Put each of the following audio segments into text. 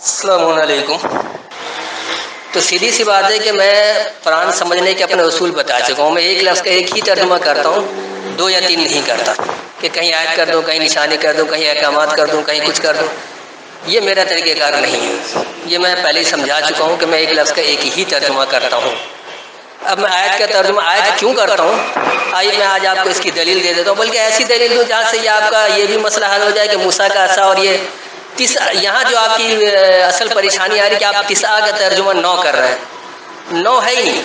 السلام علیکم۔ تو سیدھی سی بات ہے کہ میں قرآن سمجھنے کے اپنے اصول بتا چکا ہوں۔ میں ایک لفظ کا ایک ہی ترجمہ کرتا ہوں، 2 یا 3 نہیں کرتا کہ کہیں آیت کر دوں، کہیں نشانی کر دوں، کہیں احکامات کر دوں، کہیں کچھ کر دوں۔ یہ میرا طریقہ کار نہیں ہے، یہ میں پہلے ہی سمجھا چکا ہوں کہ میں ایک لفظ کا ایک ہی ترجمہ کرتا ہوں۔ اب میں آیت کا ترجمہ آیت کیوں کرتا ہوں، آئیے میں آج آپ کو اس کی دلیل دے دیتا ہوں، بلکہ ایسی دلیل دوں جہاں سے یہ آپ کا یہ بھی مسئلہ حل ہو جائے کہ موسیٰ کا عصا اور یہ یہاں جو آپ کی اصل پریشانی آ رہی ہے کہ آپ تسعہ کا ترجمہ 9 کر رہے ہیں، 9 ہے ہی نہیں۔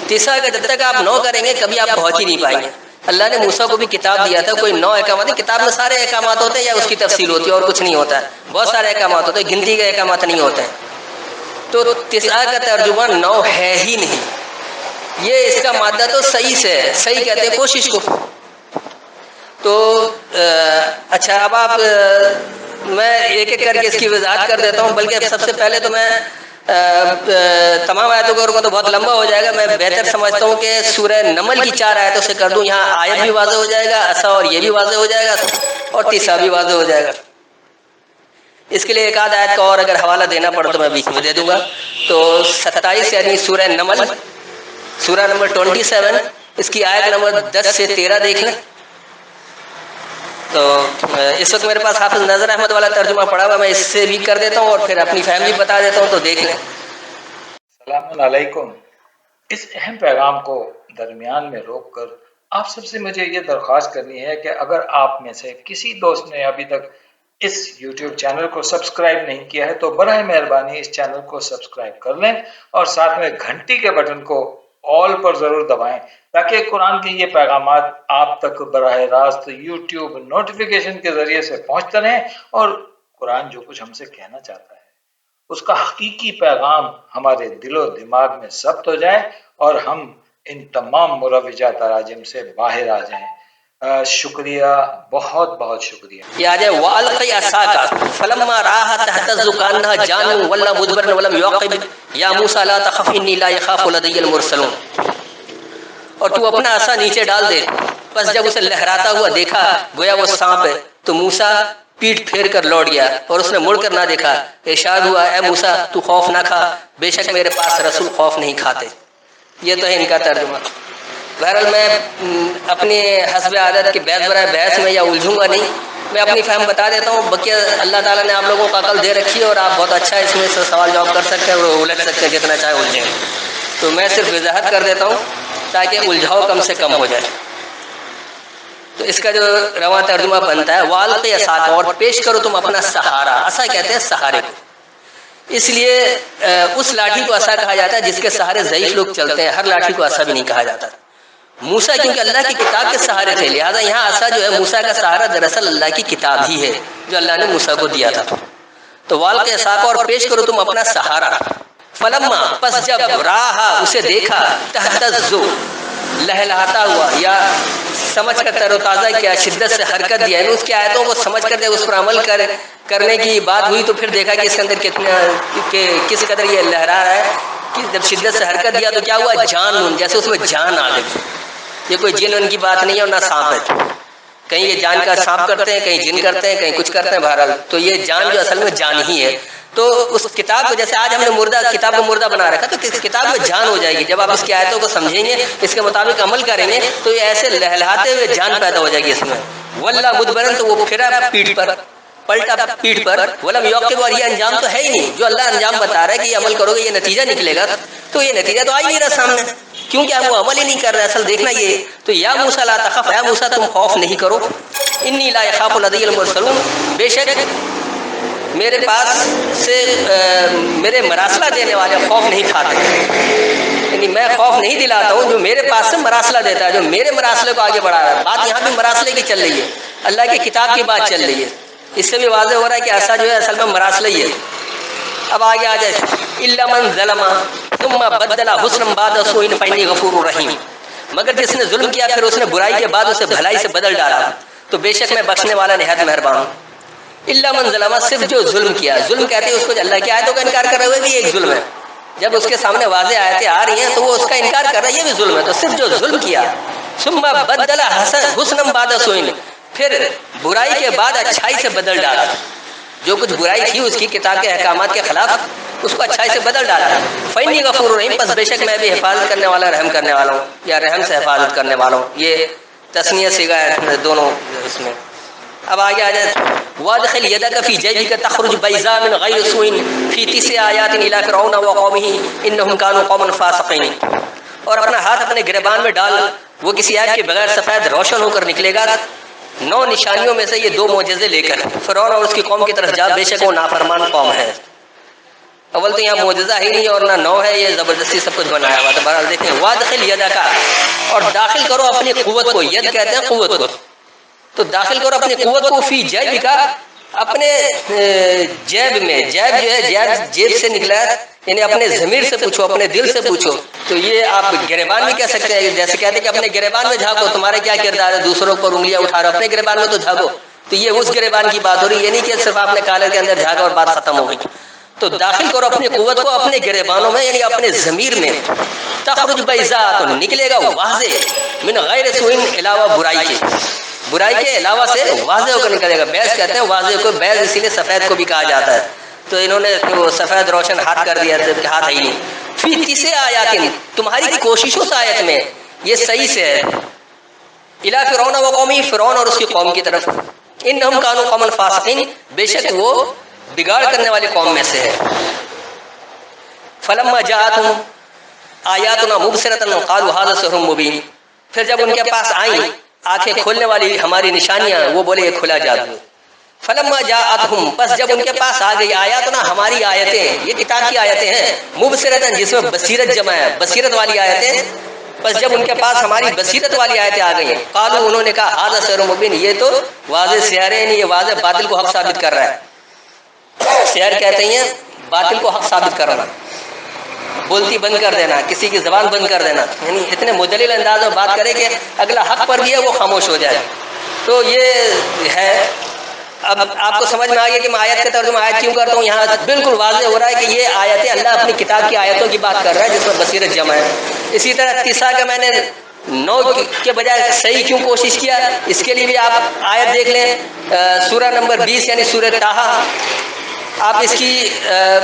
تسعہ کا جب تک آپ 9 کریں گے کبھی آپ پہنچ ہی نہیں پائیں گے۔ اللہ نے موسیٰ کو بھی کتاب دیا تھا، کوئی 9 احکامات، کتاب میں سارے احکامات ہوتے ہیں یا اس کی تفصیل ہوتی ہے اور کچھ نہیں ہوتا ہے، بہت سارے احکامات ہوتے ہیں، گنتی کے احکامات نہیں ہوتے ہیں۔ تو تسعہ کا ترجمہ 9 ہے ہی نہیں۔ یہ اس کا مادہ تو صحیح سے ہے، صحیح کہتے ہیں کوشش کو۔ تو اچھا، اب آپ میں ایک ایک کر کے اس کی وضاحت کر دیتا ہوں، بلکہ سب سے پہلے تو میں تمام آیتوں کو کروں گا تو بہت لمبا ہو جائے گا۔ میں بہتر سمجھتا ہوں کہ سورہ نمل کی 4 آیتوں سے کر دوں، یہاں آیت بھی واضح ہو جائے گا، عصا اور یہ بھی واضح ہو جائے گا، اور تسعہ بھی واضح ہو جائے گا۔ اس کے لیے ایک آدھ آیت کا اور اگر حوالہ دینا پڑا تو میں بیچ میں دے دوں گا۔ تو 27 یعنی سورہ نمل، سورہ نمبر 27، اس کی آیت نمبر 10 سے 13 دیکھ لیں۔ تو اس وقت میرے پاس حافظ نظر احمد والا ترجمہ پڑا ہوا، میں اس سے بھی کر دیتا ہوں اور پھر اپنی فہم بھی بتا دیتا ہوں، تو دیکھ لیں۔ السلام علیکم۔ اس اہم پیغام کو درمیان میں روک کر آپ سب سے مجھے یہ درخواست کرنی ہے کہ اگر آپ میں سے کسی دوست نے ابھی تک اس یوٹیوب چینل کو سبسکرائب نہیں کیا ہے تو براہ مہربانی اس چینل کو سبسکرائب کر لیں اور ساتھ میں گھنٹی کے بٹن کو آل پر ضرور دبائیں تاکہ قرآن کے یہ پیغامات آپ تک براہ راست یوٹیوب نوٹیفیکیشن کے ذریعے سے پہنچتے رہیں اور قرآن جو کچھ ہم سے کہنا چاہتا ہے اس کا حقیقی پیغام ہمارے دل و دماغ میں ثبت ہو جائے اور ہم ان تمام مروجہ تراجم سے باہر آ جائیں۔ شکریہ، بہت بہت شکریہ۔ یہ آ جائے وَأَلْقِ عَصَاكَ فَلَمَّا رَآهَا تَهْتَزُّ كَأَنَّهَا جَانٌّ وَلَّىٰ مُدْبِرًا وَلَمْ يُعَقِّبْ يَا مُوسَىٰ لَا تَخَفْ إِنِّي لَا يَخَافُ لَدَيَّ الْمُرْسَلُونَ۔ اور تو اپنا عصا نیچے ڈال دے۔ پس جب اسے لہراتا ہوا دیکھا گویا وہ سانپ ہے، تو موسیٰ پیٹ پھیر کر لوٹ گیا اور اس نے مڑ کر نہ دیکھا۔ ارشاد ہوا، اے موسیٰ تو خوف نہ کھا، بے شک میرے پاس رسول خوف نہیں کھاتے۔ یہ تو ہے ان کا ترجمہ۔ بہرحال میں اپنی حسب عادت کے بحث برائے بحث میں یا الجھوں گا نہیں، میں اپنی فہم بتا دیتا ہوں۔ بقیہ اللہ تعالیٰ نے آپ لوگوں کو عقل دے رکھی ہے اور آپ بہت اچھا اس میں سوال جواب کر سکتے ہیں اور الجھ سکتے ہیں جتنا چاہے الجھیں۔ تو میں صرف وضاحت کر دیتا ہوں تاکہ الجھاؤ کم سے کم ہو جائے۔ تو اس کا جو رواں ترجمہ بنتا ہے وَأَلْقِ عَصَاكَ، اور پیش کرو تم اپنا سہارا۔ عصا کہتے ہیں سہارے کو، اس لیے اس لاٹھی کو عصا کہا جاتا ہے جس کے سہارے ضعیف لوگ چلتے ہیں، ہر لاٹھی کو عصا بھی نہیں کہا جاتا۔ موسیٰ کیونکہ اللہ کی کتاب کے سہارے تھے، لہٰذا یہاں عصا جو ہے موسیٰ کا سہارا دراصل اللہ کی کتاب ہی ہے جو اللہ نے موسیٰ کو دیا تھا۔ تو وَأَلْقِ عَصَاكَ، اور پیش کرو تم اپنا سہارا۔ فلما، پس جب رَآهَا، اسے دیکھا، تہتز، لہلہاتا ہوا، یا سمجھ کر تر و تازہ کیا، شدت سے حرکت دیا، یعنی اس کی آیتوں کو سمجھ کر جب اس پر عمل کرنے کی بات ہوئی تو پھر دیکھا کہ اس کے اندر کس قدر یہ لہرا رہا ہے کہ جب شدت سے حرکت دیا تو کیا ہوا، جان، جیسے اس میں جان آ گئی۔ یہ کوئی جن ان کی بات نہیں ہے اور نہ سانپ ہے، کہیں یہ جان کا سانپ کرتے ہیں، کہیں جن کرتے ہیں، کہیں کچھ کرتے ہیں، بہرحال تو یہ جان جو اصل میں جان ہی ہے۔ تو اس کتاب کو جیسے آج ہم نے مردہ کتاب کو مردہ بنا رکھا تو اس کتاب میں جان ہو جائے گی، جب آپ اس کی آیتوں کو سمجھیں گے، اس کے مطابق عمل کریں گے تو یہ ایسے لہلہاتے ہوئے جان پیدا ہو جائے گی اس میں۔ وَلَّىٰ مُدْبِرًا، تو وہ پھرا پیٹھ پر، پلٹا پیٹھ پر، وَلَمْ يُعَقِّبْ، اور یہ انجام تو ہے ہی نہیں جو اللہ انجام بتا رہا ہے کہ یہ عمل کرو گے یہ نتیجہ نکلے گا، تو یہ نتیجہ تو آ ہی نہیں رہا سامنے کیونکہ وہ عمل ہی نہیں کر رہے۔ اصل دیکھنا یہ تو یا موسیٰ لا تخف، اے موسیٰ تم خوف نہیں کرو، انی لا یخاف لدی المرسلون، بے شک میرے پاس سے میرے مراسلہ دینے والے خوف نہیں کھاتے، یعنی میں خوف نہیں دلاتا ہوں جو میرے پاس سے مراسلہ دیتا ہے، جو میرے مراسلے کو آگے بڑھا رہا ہے۔ بات یہاں بھی مراسلے کی چل رہی ہے، اللہ کی کتاب کی بات چل رہی ہے، اس سے بھی واضح ہو رہا ہے کہ ایسا جو ہے اصل میں مراسلہ ہی ہے۔ اب آگے آ جائے الا من ظلم ثم بدل حسنا بعد سوء فانی غفور رحیم، مگر جس نے ظلم کیا پھر اس نے برائی کے بعد اسے بھلائی سے بدل ڈالا تو بے شک میں بخشنے والا نہایت مہربان ہوں۔ الا من ظلم، صرف جو ظلم کیا، ظلم کہتے ہیں اس کو اللہ کی آیتوں کا انکار کر رہے ہوئے بھی ایک ظلم ہے، جب اس کے سامنے واضح آیتیں آ رہی ہیں تو وہ اس کا انکار کر رہا ہے، یہ بھی ظلم ہے، تو صرف جو ظلم کیا ثم بدل حسنا بعد سوء، پھر برائی کے بعد اچھائی سے بدل ڈالا، جو کچھ برائی تھی اس کی کتاب کے احکامات کے خلاف اس کو اچھائی سے بدل ڈالا. فإنی غفور رحیم، پس بے شک میں بھی حفاظت کرنے والا رحم کرنے والا ہوں، یا رحم سے حفاظت کرنے والا ہوں. یہ تسنیہ صیغہ ہے دونوں اس میں. اب آگے آ جائے وادخل یدک فی جیبک تخرج بیضاء من غیر سوء فی 9 آیات الی فرعون وقومہ انہم کانوا قوما فاسقین. اور اپنا ہاتھ اپنے گریبان میں ڈال، وہ کسی عیب کے بغیر سفید روشن ہو کر نکلے گا 9 نشانیوں میں سے یہ 2 معجزے لے کر. فرعون اور اس کی قوم کی طرف جا، بے شک وہ نافرمان قوم ہے. اول تو یہاں معجزہ ہی نہیں اور نہ 9 ہے، یہ زبردستی سب کچھ بنایا ہوا. تو بہرحال دیکھیں وادخل یدک، اور داخل کرو اپنی قوت کو. ید کہتے ہیں قوت کو، تو داخل کرو اپنی قوت کو فی جیبک، اپنے جیب میں. جیب جو ہے جیب سے نکلا ہے، یعنی اپنے ضمیر سے پوچھو، اپنے دل سے پوچھو. تو یہ آپ گریبان بھی کہہ سکتے ہیں، جیسے کہتے ہیں کہ اپنے گریبان میں جھانکو، تمہارا کیا کردار ہے، دوسروں پر انگلیاں اٹھا رہے ہو، اپنے گریبان میں تو جھانکو. تو یہ اس گریبان کی بات ہو رہی ہے، یہ نہیں کہ صرف آپ نے کالے کے اندر جھانکا اور بات ختم ہو گئی. تو داخل کرو اپنی قوت کو اپنے گریبانوں میں، یعنی اپنے ضمیر میں. تخرج بیضاء، تو نکلے گا واضح، من غیر سوء، علاوہ برائی کے. برائی کے علاوہ سے واضح ہو کر نکلے گا. بیض کہتے ہیں واضح کو، بیض اسی لیے سفید کو بھی کہا جاتا ہے. تو انہوں نے وہ سفید روشن ہاتھ کر دیا، جبکہ ہاتھ ہے ہی نہیں. فی 9 آیات، تمہاری کوششوں سے آیت میں یہ صحیح سے ہے. الی فرعون وقومہ، فرعون اور اس کی قوم کی طرف. انہم کانوا قوما فاسقین، بے شک وہ بگاڑ کرنے والی قوم میں سے ہے. فلما جاءتهم آیاتنا مبصرۃ قالوا ھذا سحر مبین، پھر جب ان کے پاس آئیں آنکھیں کھولنے والی ہماری نشانیاں، وہ بولے یہ کھلا جادو. فلما جاءتهم، پس جب ان کے پاس آ گئی آیاتنا ہماری آیتیں، یہ کتاب کی آیتیں ہیں، مبصرۃ جس میں بصیرت جمع ہے، بصیرت والی آیتیں. پس جب ان کے پاس ہماری بصیرت والی آیتیں آ گئی، قالوا انہوں نے کہا ھذا سحر مبین، یہ تو واضح سحر ہے، یہ واضح باطل کو حق ثابت کر رہا ہے. سحر کہتے ہیں باطل کو حق ثابت کرنا، بولتی بند کر دینا، کسی کی زبان بند کر دینا، یعنی اتنے مدلل انداز میں بات کرے کہ اگلا حق پر بھی ہے وہ خاموش ہو جائے. تو یہ ہے. اب آپ کو سمجھ میں آ گیا کہ میں آیت کا ترجمہ آیت کیوں کرتا ہوں. یہاں بالکل واضح ہو رہا ہے کہ یہ آیتیں اللہ اپنی کتاب کی آیتوں کی بات کر رہا ہے جس میں بصیرت جمع ہے. اسی طرح 9 کا میں نے 9 کے بجائے صحیح کیوں کوشش کیا، اس کے لیے بھی آپ آیت دیکھ لیں، سورہ نمبر 20 یعنی سورہ طٰہٰ. آپ اس کی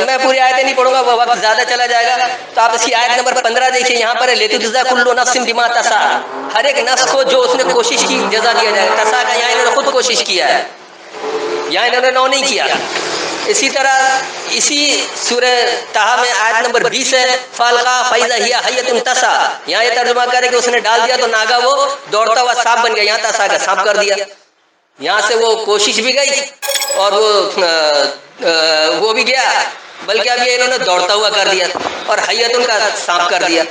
میں پوری آیتیں نہیں پڑھوں گا، وہ وقت زیادہ چلا جائے گا. تو آپ اس کی آیت نمبر 15 دیکھیے، یہاں پر ہے لِتُجْزَىٰ كُلُّ نَفْسٍ بِمَا تَسْعَىٰ، ہر ایک نفس کو جو اس نے کوشش کی جزا دیا جائے گا. تسعیٰ کا یہاں انہوں نے خود کوشش کیا ہے، یہاں انہوں نے 9 نہیں کیا. اسی طرح اسی سورہ طٰہٰ میں آیت نمبر 20 ہے فَأَلْقَىٰ فَإِذَا هِيَ حَيَّةٌ تَسْعَىٰ، یہاں یہ ترجمہ کرے کہ اس نے ڈال دیا تو ناگا وہ دوڑتا ہوا سانپ بن گیا، یہاں تسعیٰ کا سانپ کر دیا. یہاں سے وہ کوشش بھی گئی اور وہ بھی گیا، بلکہ اب یہ انہوں نے دوڑتا ہوا کر دیا اور حیتن کا سانپ کر دیا.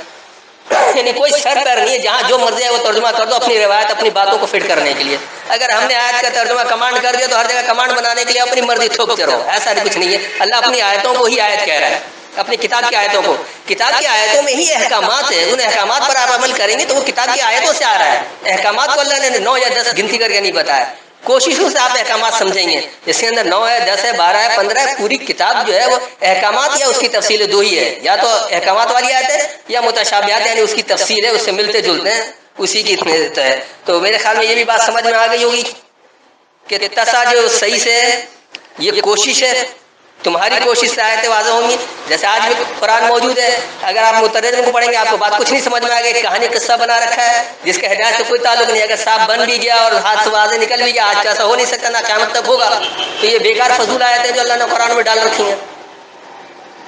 یعنی کوئی سر پیر نہیں ہے، جہاں جو مرضی ہے وہ ترجمہ کر دو اپنی روایت اپنی باتوں کو فٹ کرنے کے لیے. اگر ہم نے آیت کا ترجمہ کمانڈ کر دیا تو ہر جگہ کمانڈ بنانے کے لیے اپنی مرضی تھوکتے رہو، ایسا کچھ نہیں ہے. اللہ اپنی آیتوں کو ہی آیت کہہ رہا ہے، اپنی کتاب کی آیتوں کو. کتاب کی آیتوں میں ہی احکامات ہیں، ان احکامات پر آپ عمل کریں گے تو وہ کتاب کی آیتوں سے آ رہا ہے. احکامات کو اللہ نے 9 یا 10 گنتی کر کے نہیں بتایا، کوششوں سے آپ احکامات سمجھیں گے. اس کے اندر 9 ہے، 10 ہے، 12 ہے، 15 ہے. پوری کتاب جو ہے وہ احکامات یا اس کی تفصیل 2 ہی ہے، یا تو احکامات والی آیت ہے یا متشابہات یعنی اس کی تفصیل ہے، اس سے ملتے جلتے ہیں، اسی کی ہے. تو میرے خیال میں یہ بھی بات سمجھ میں آ گئی ہوگی کہ تسعیٰ جو صحیح سے ہے یہ کوشش ہے، تمہاری کوشش سے آیتیں واضح ہوں گی. جیسے آج بھی قرآن موجود ہے، اگر آپ مترجم کو پڑھیں گے آپ کو بات کچھ نہیں سمجھ میں آئے گا. کہانی قصہ بنا رکھا ہے جس کا ہدایت سے کوئی تعلق نہیں. اگر سانپ بن بھی گیا اور ہاتھ سے واضح نکل بھی گیا، آج ایسا ہو نہیں سکتا، نہ قیامت تک ہوگا. تو یہ بیکار فضول آیتیں جو اللہ نے قرآن میں ڈال رکھی ہیں.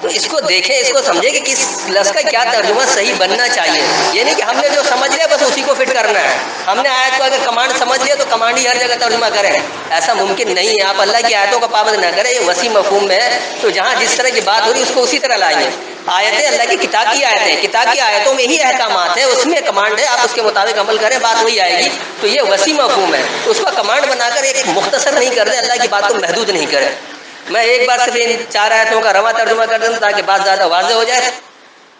تو اس کو دیکھیں، اس کو سمجھیں کہ کس لفظ کا کیا ترجمہ صحیح بننا چاہیے. یہ نہیں کہ ہم نے جو سمجھ لیا بس اسی کو فٹ کرنا ہے. ہم نے آیت کو اگر کمانڈ سمجھ لیا تو کمانڈ ہی ہر جگہ ترجمہ کریں، ایسا ممکن نہیں ہے. آپ اللہ کی آیتوں کا پابند نہ کریں، یہ وسیع مفہوم میں ہے. تو جہاں جس طرح کی بات ہو رہی ہے اس کو اسی طرح لائیں. آیتیں اللہ کی کتاب کی آیتیں، کتاب کی آیتوں میں ہی احکامات ہیں، اس میں کمانڈ ہے، آپ اس کے مطابق عمل کریں، بات وہی آئے گی. تو یہ وسیع مفہوم ہے، اس کو کمانڈ بنا کر ایک مختصر نہیں کر دیں، اللہ کی بات کو محدود نہیں کریں. میں ایک بار صرف ان 4 آیتوں کا رواں ترجمہ کر دوں تاکہ بات زیادہ واضح ہو جائے،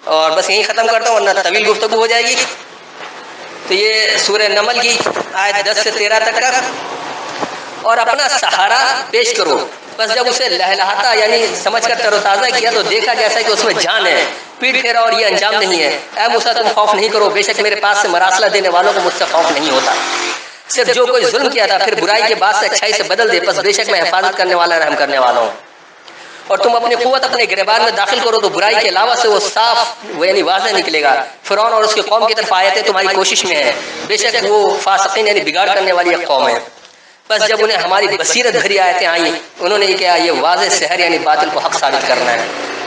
اور بس یہیں ختم کرتا ہوں ورنہ طویل گفتگو ہو جائے گی. تو یہ سورہ نمل کی آیت 10 سے 13 تک کا. اور اپنا سہارا پیش کرو، بس جب اسے لہلہاتا یعنی سمجھ کر تر و تازہ کیا تو دیکھا جیسا کہ اس میں جان ہے. پیٹ پھیرا اور یہ انجام نہیں ہے. اے موسیٰ تم خوف نہیں کرو، بے شک میرے پاس سے مراسلہ دینے والوں کو مجھ سے خوف نہیں ہوتا. صرف جو کوئی ظلم کیا تھا پھر برائی کے بعد سے اچھائی سے بدل دے، پس بے شک میں حفاظت کرنے والا رحم کرنے والا ہوں۔ اور تم اپنی قوت اپنے گریبان میں داخل کرو تو برائی کے علاوہ سے وہ صاف یعنی واضح نکلے گا۔ فرعون اور اس کی قوم کی طرف آیتیں تمہاری کوشش میں ہیں، بے شک وہ فاسقین یعنی بگاڑ کرنے والی ایک قوم ہے۔ بس جب انہیں ہماری بصیرت بھری آیتیں آئیں، انہوں نے یہ کہا یہ واضح سحر یعنی باطل کو حق ثابت کرنا ہے۔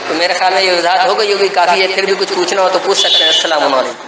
تو میرے خیال میں یہ وضاحت ہو گئی ہوگی کافی ہے، پھر بھی کچھ پوچھنا ہو تو پوچھ سکتے ہیں۔ السلام علیکم۔